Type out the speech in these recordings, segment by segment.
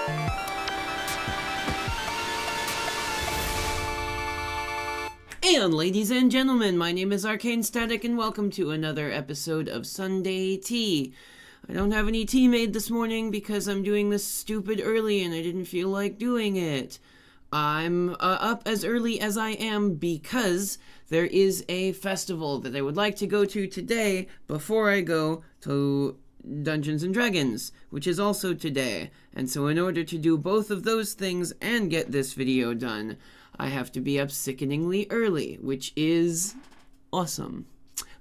And ladies and gentlemen, my name is Arcane Static and welcome to another episode of Sunday Tea. I don't have any tea made this morning because I'm doing this stupid early and I didn't feel like doing it. I'm up as early as I am because there is a festival that I would like to go to today before I go to Dungeons and Dragons, which is also today. And so in order to do both of those things and get this video done, I have to be up sickeningly early, which is awesome.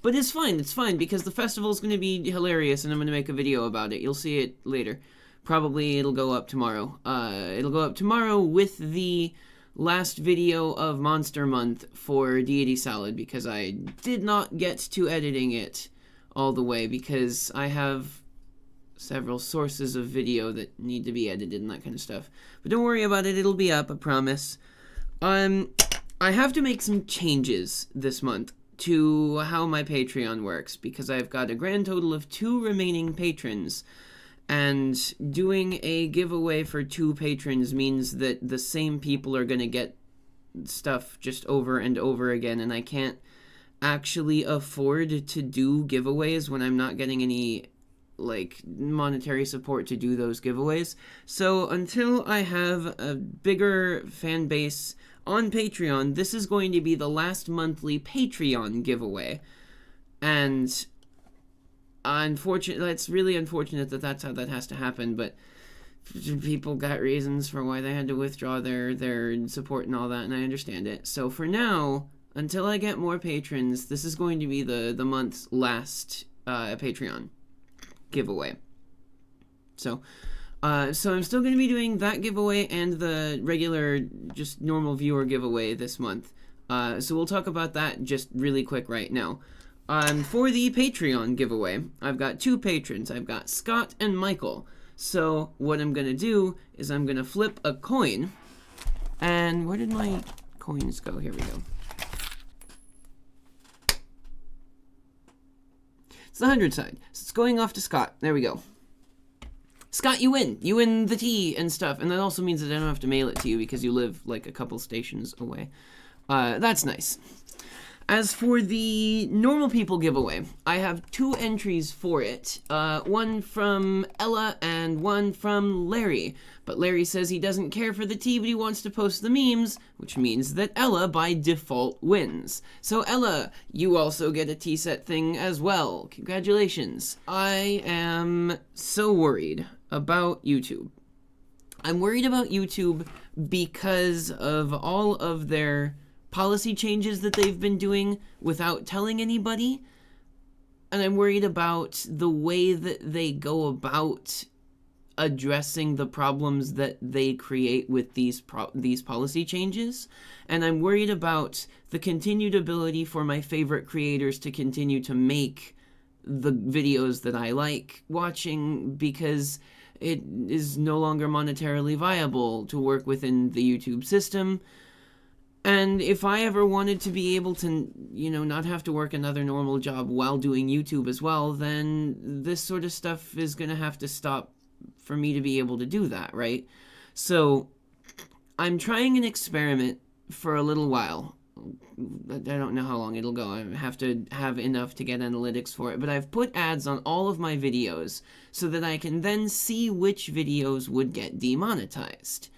But it's fine, because the festival is going to be hilarious and I'm going to make a video about it. You'll see it later. Probably it'll go up tomorrow. It'll go up tomorrow with the last video of Monster Month for Deity Salad, because I did not get to editing it all the way, because I have several sources of video that need to be edited and that kind of stuff. But don't worry about it, it'll be up, I promise. I have to make some changes this month to how my Patreon works, because I've got a grand total of 2 remaining patrons, and doing a giveaway for 2 patrons means that the same people are going to get stuff just over and over again, and I can't actually afford to do giveaways when I'm not getting any monetary support to do those giveaways. So until I have a bigger fan base on Patreon, this is going to be the last monthly Patreon giveaway. And unfortunately, it's really unfortunate that that's how that has to happen, but people got reasons for why they had to withdraw their support and all that, and I understand it. So for now, until I get more patrons, this is going to be the month's last Patreon giveaway. So I'm still going to be doing that giveaway and the regular, just normal viewer giveaway this month. So we'll talk about that just really quick right now. For the Patreon giveaway, I've got 2 patrons. I've got Scott and Michael. So what I'm going to do is I'm going to flip a coin. And where did my coins go? Here we go. It's the 100 side. So it's going off to Scott. There we go. Scott, you win. You win the tea and stuff. And that also means that I don't have to mail it to you because you live like a couple stations away. That's nice. As for the normal people giveaway, I have 2 entries for it. One from Ella and one from Larry. But Larry says he doesn't care for the tea, but he wants to post the memes, which means that Ella, by default, wins. So Ella, you also get a tea set thing as well. Congratulations. I am so worried about YouTube. I'm worried about YouTube because of all of their policy changes that they've been doing without telling anybody, and I'm worried about the way that they go about addressing the problems that they create with these policy changes, and I'm worried about the continued ability for my favorite creators to continue to make the videos that I like watching, because it is no longer monetarily viable to work within the YouTube system. And if I ever wanted to be able to, not have to work another normal job while doing YouTube as well, then this sort of stuff is going to have to stop for me to be able to do that, right? So I'm trying an experiment for a little while. I don't know how long it'll go. I have to have enough to get analytics for it. But I've put ads on all of my videos so that I can then see which videos would get demonetized,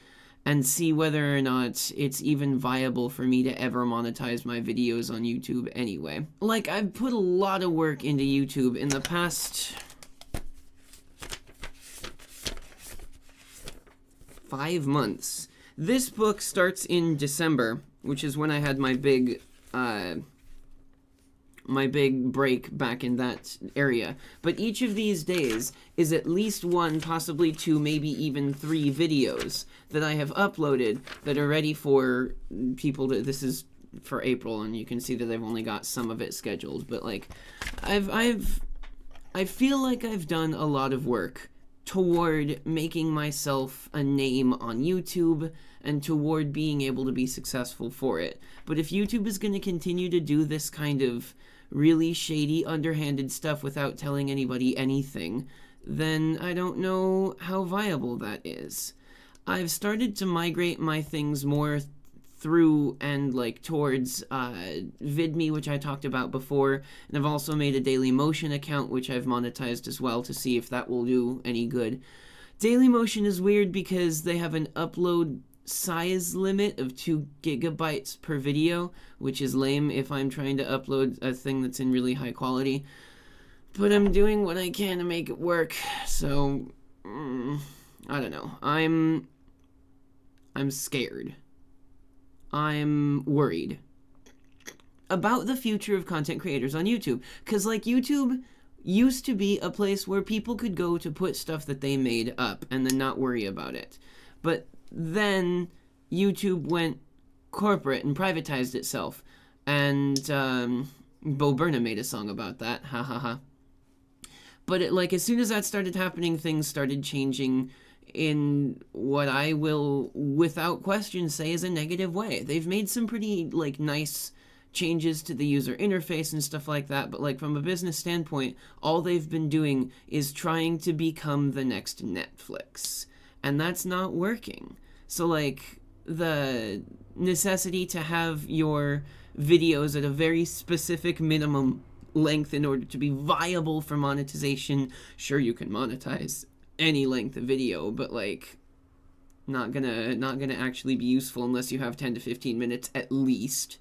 and see whether or not it's even viable for me to ever monetize my videos on YouTube anyway. I've put a lot of work into YouTube in the past 5 months. This book starts in December, which is when I had my big break back in that area. But each of these days is at least 1, possibly 2, maybe even 3 videos that I have uploaded that are ready for people to... This is for April, and you can see that I've only got some of it scheduled. But I feel like I've done a lot of work toward making myself a name on YouTube and toward being able to be successful for it. But if YouTube is going to continue to do this kind of really shady, underhanded stuff without telling anybody anything, then I don't know how viable that is. I've started to migrate my things more through and like towards VidMe, which I talked about before, and I've also made a Dailymotion account, which I've monetized as well to see if that will do any good. Dailymotion is weird because they have an upload size limit of 2 gigabytes per video, which is lame if I'm trying to upload a thing that's in really high quality. But I'm doing what I can to make it work, so I don't know. I'm scared. I'm worried about the future of content creators on YouTube. Because, like, YouTube used to be a place where people could go to put stuff that they made up and then not worry about it. But then YouTube went corporate and privatized itself. And Bo Burnham made a song about that. Ha ha ha. But as soon as that started happening, things started changing in what I will, without question, say is a negative way. They've made some pretty, nice changes to the user interface and stuff like that, but, from a business standpoint, all they've been doing is trying to become the next Netflix. And that's not working. So, the necessity to have your videos at a very specific minimum length in order to be viable for monetization. Sure, you can monetize any length of video, but not gonna actually be useful unless you have 10 to 15 minutes at least.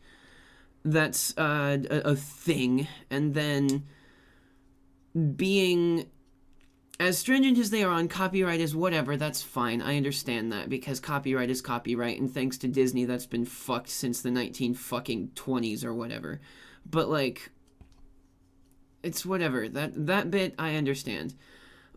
That's a thing. And then being as stringent as they are on copyright is whatever, that's fine. I understand that, because copyright is copyright, and thanks to Disney, that's been fucked since the 1920s or whatever. But it's whatever. That bit I understand.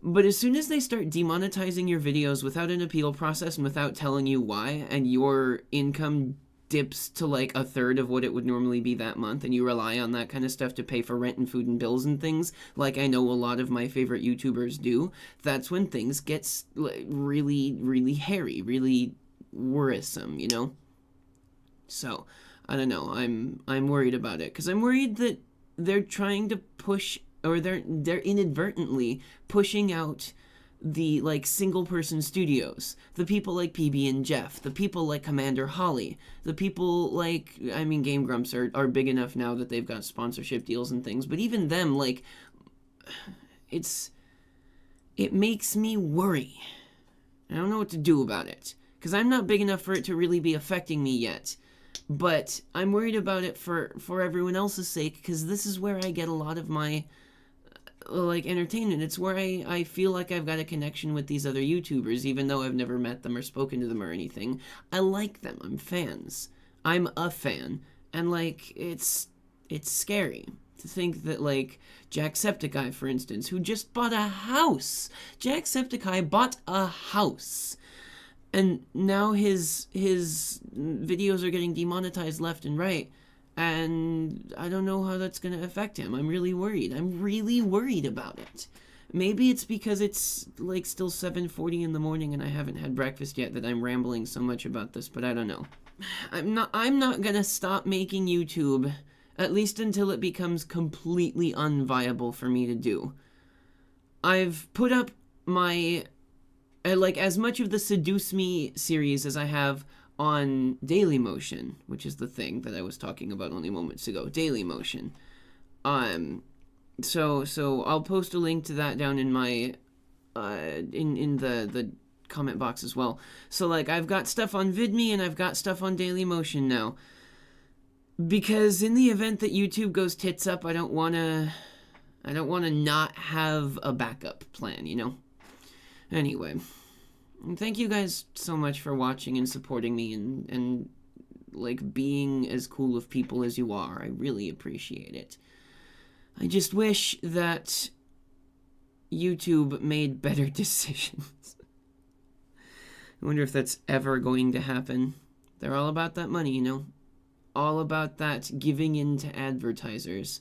But as soon as they start demonetizing your videos without an appeal process and without telling you why, and your income dips to a third of what it would normally be that month, and you rely on that kind of stuff to pay for rent and food and bills and things, like I know a lot of my favorite YouTubers do, that's when things get really, really hairy, really worrisome, So, I don't know, I'm worried about it, because I'm worried that they're trying to push, or they're inadvertently pushing out the single person studios, the people like PB and Jeff, the people like Commander Holly, the people Game Grumps are big enough now that they've got sponsorship deals and things, but even them, it makes me worry. I don't know what to do about it, because I'm not big enough for it to really be affecting me yet. But I'm worried about it for everyone else's sake, because this is where I get a lot of my, entertainment. It's where I feel like I've got a connection with these other YouTubers, even though I've never met them or spoken to them or anything. I like them. I'm fans. I'm a fan. And, it's scary to think that, Jacksepticeye, for instance, who just bought a house. Jacksepticeye bought a house. And now his videos are getting demonetized left and right, and I don't know how that's going to affect him. I'm really worried. I'm really worried about it. Maybe it's because it's still 7:40 in the morning and I haven't had breakfast yet that I'm rambling so much about this, but I don't know. I'm not going to stop making YouTube, at least until it becomes completely unviable for me to do. I've put up my as much of the Seduce Me series as I have on Dailymotion, which is the thing that I was talking about only moments ago. Dailymotion. So I'll post a link to that down in my in the comment box as well. So I've got stuff on VidMe and I've got stuff on Dailymotion now. Because in the event that YouTube goes tits up, I don't wanna not have a backup plan, Anyway, thank you guys so much for watching and supporting me and being as cool of people as you are. I really appreciate it. I just wish that YouTube made better decisions. I wonder if that's ever going to happen. They're all about that money, All about that giving in to advertisers.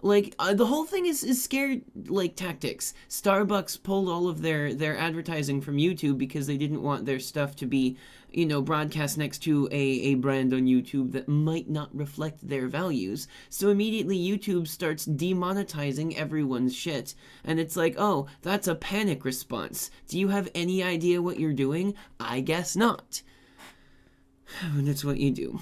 Like, the whole thing is scared, like, tactics. Starbucks pulled all of their advertising from YouTube because they didn't want their stuff to be, broadcast next to a brand on YouTube that might not reflect their values. So immediately YouTube starts demonetizing everyone's shit. And it's like, oh, that's a panic response. Do you have any idea what you're doing? I guess not. And that's what you do.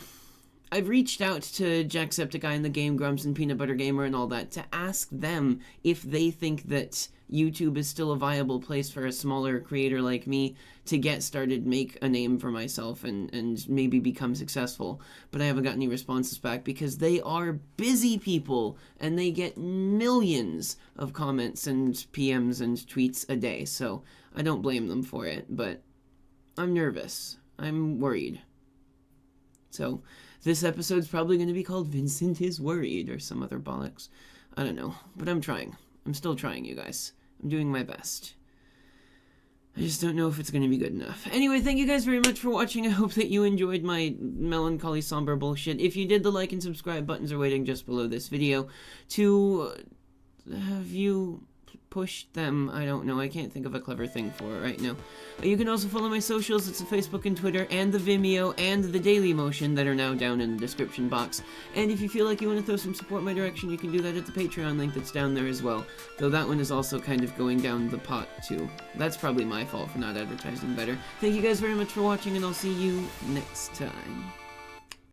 I've reached out to Jacksepticeye and the Game Grumps and Peanut Butter Gamer and all that to ask them if they think that YouTube is still a viable place for a smaller creator like me to get started, make a name for myself, and maybe become successful. But I haven't got any responses back because they are busy people and they get millions of comments and PMs and tweets a day. So I don't blame them for it, but I'm nervous. I'm worried. So this episode's probably going to be called Vincent is Worried or some other bollocks. I don't know, but I'm trying. I'm still trying, you guys. I'm doing my best. I just don't know if it's going to be good enough. Anyway, thank you guys very much for watching. I hope that you enjoyed my melancholy, somber bullshit. If you did, the like and subscribe buttons are waiting just below this video to have you push them. I don't know. I can't think of a clever thing for it right now. You can also follow my socials. It's the Facebook and Twitter and the Vimeo and the Daily Motion that are now down in the description box. And if you feel like you want to throw some support my direction, you can do that at the Patreon link that's down there as well. Though that one is also kind of going down the pot too. That's probably my fault for not advertising better. Thank you guys very much for watching, and I'll see you next time.